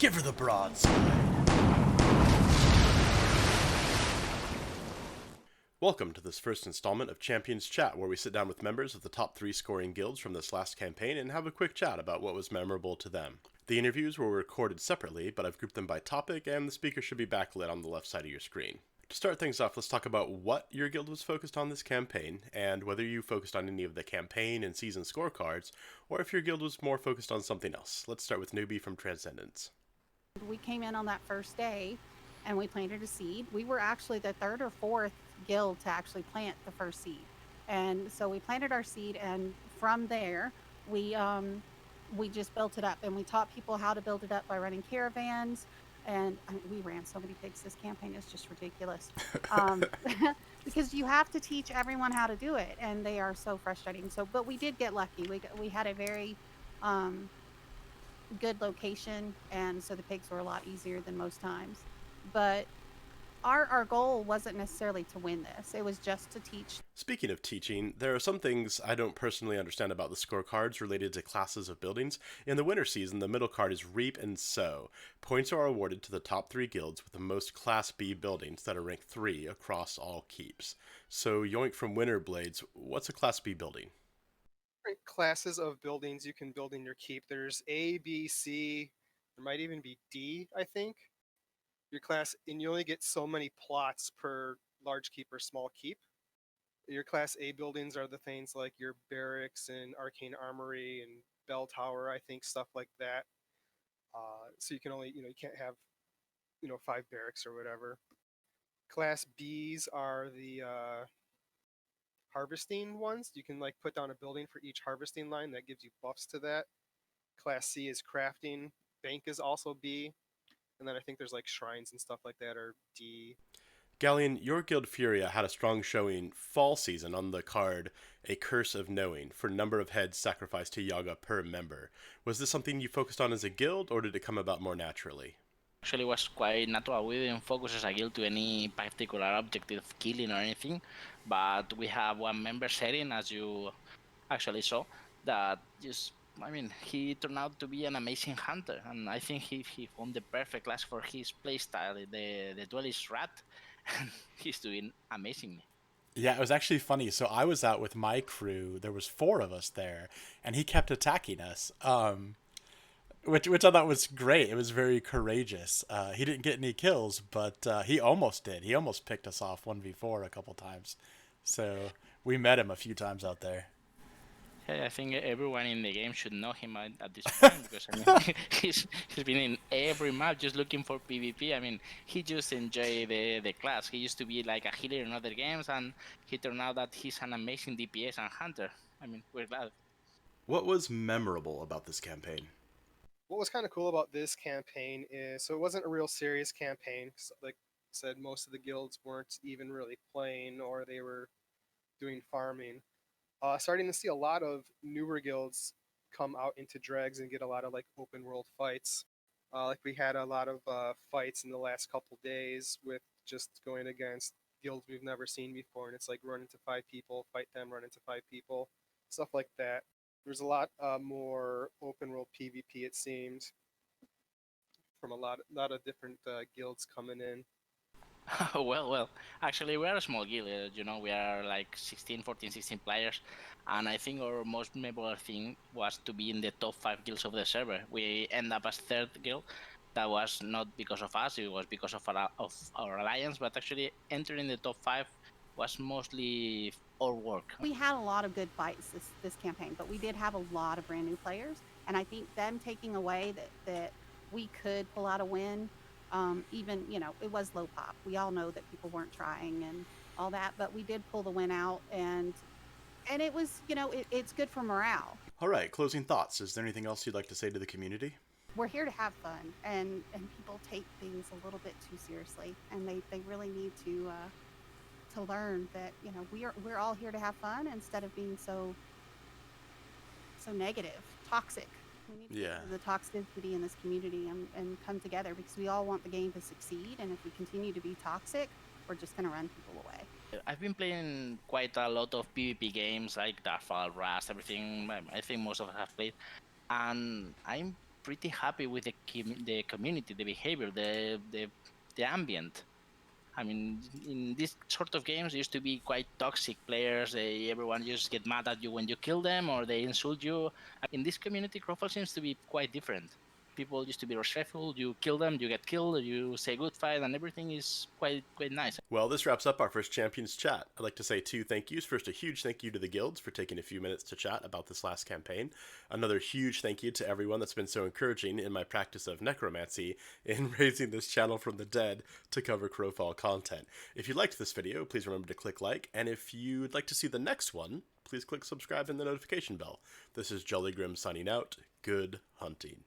Give her the broadside. Welcome to this first installment of Champions Chat, where we sit down with members of the top 3 scoring guilds from this last campaign and have a quick chat about what was memorable to them. The interviews were recorded separately, but I've grouped them by topic, and the speaker should be backlit on the left side of your screen. To start things off, let's talk about what your guild was focused on this campaign, and whether you focused on any of the campaign and season scorecards, or if your guild was more focused on something else. Let's start with Newby from Transcendence. We came in on that first day and we planted a seed. We were actually the third or fourth guild to actually plant the first seed. And so we planted our seed, and from there we just built it up, and we taught people how to build it up by running caravans. And I mean, we ran so many pigs this campaign, it's just ridiculous. Because you have to teach everyone how to do it, and they are so frustrating. So, but we did get lucky. We had a very good location, and so the pigs were a lot easier than most times. But our goal wasn't necessarily to win this. It was just to teach. Speaking of teaching, there are some things I don't personally understand about the scorecards related to classes of buildings. In the winter season, the middle card is Reap and Sow. Points are awarded to the top 3 guilds with the most Class B buildings that are ranked 3 across all keeps. So, Yoink from Winter Blades, what's a Class B building? Different classes of buildings you can build in your keep. There's A, B, C, there might even be D, I think. Your class, and you only get so many plots per large keep or small keep. Your class A buildings are the things like your barracks and arcane armory and bell tower, I think, stuff like that. So you can only, you can't have, 5 barracks or whatever. Class Bs are the harvesting ones. You can like put down a building for each harvesting line that gives you buffs to that. Class C is crafting. Bank is also B. And then I think there's like shrines and stuff like that are D. Galian, your guild Furia had a strong showing fall season on the card A Curse of Knowing for number of heads sacrificed to Yaga per member. Was this something you focused on as a guild, or did it come about more naturally? Actually was quite natural. We didn't focus as a guild to any particular objective of killing or anything, but we have one member setting, as you actually saw, that just, I mean, he turned out to be an amazing hunter, and I think he found the perfect class for his playstyle, the duelist rat, and he's doing amazingly. Yeah, it was actually funny. So I was out with my crew. There was 4 of us there, and he kept attacking us. Which I thought was great. It was very courageous. He didn't get any kills, but he almost did. He almost picked us off 1v4 a couple times. So we met him a few times out there. Yeah, I think everyone in the game should know him at this point, because I mean he's been in every map just looking for PvP. I mean, he just enjoy the class. He used to be like a healer in other games, and he turned out that he's an amazing DPS and hunter. I mean, we're glad. What was memorable about this campaign? What was kind of cool about this campaign is, so it wasn't a real serious campaign. Like I said, most of the guilds weren't even really playing, or they were doing farming. Starting to see a lot of newer guilds come out into dregs and get a lot of like open world fights. Like we had a lot of fights in the last couple days with just going against guilds we've never seen before, and it's like run into 5 people, fight them, run into 5 people, stuff like that. There's a lot more open world PvP, it seemed, from a lot of different guilds coming in. Well, actually, we are a small guild. We are like 16, 14, 16 players, and I think our most memorable thing was to be in the top 5 guilds of the server. We end up as 3rd guild. That was not because of us; it was because of our alliance. But actually, entering the top 5 was mostly our work. We had a lot of good fights this campaign, but we did have a lot of brand new players, and I think them taking away that we could pull out a win. Even it was low pop. We all know that people weren't trying and all that, but we did pull the win out, and it was it's good for morale. All right, closing thoughts. Is there anything else you'd like to say to the community? We're here to have fun, and people take things a little bit too seriously, and they really need to learn that we're all here to have fun instead of being so negative, toxic. We need to get rid of the toxicity in this community and come together, because we all want the game to succeed, and if we continue to be toxic, we're just going to run people away. I've been playing quite a lot of PvP games like Darkfall, Rust, everything. I think most of us have played, and I'm pretty happy with the community, the behavior, the ambient. I mean, in these sort of games, used to be quite toxic players. Everyone just get mad at you when you kill them, or they insult you. In this community, Crowfall seems to be quite different. People used to be respectful. You kill them, you get killed, you say good fight, and everything is quite nice. Well, this wraps up our first Champions chat. I'd like to say 2 thank yous. First, a huge thank you to the guilds for taking a few minutes to chat about this last campaign. Another huge thank you to everyone that's been so encouraging in my practice of necromancy in raising this channel from the dead to cover Crowfall content. If you liked this video, please remember to click like, and if you'd like to see the next one, please click subscribe and the notification bell. This is JollyGrim signing out. Good hunting.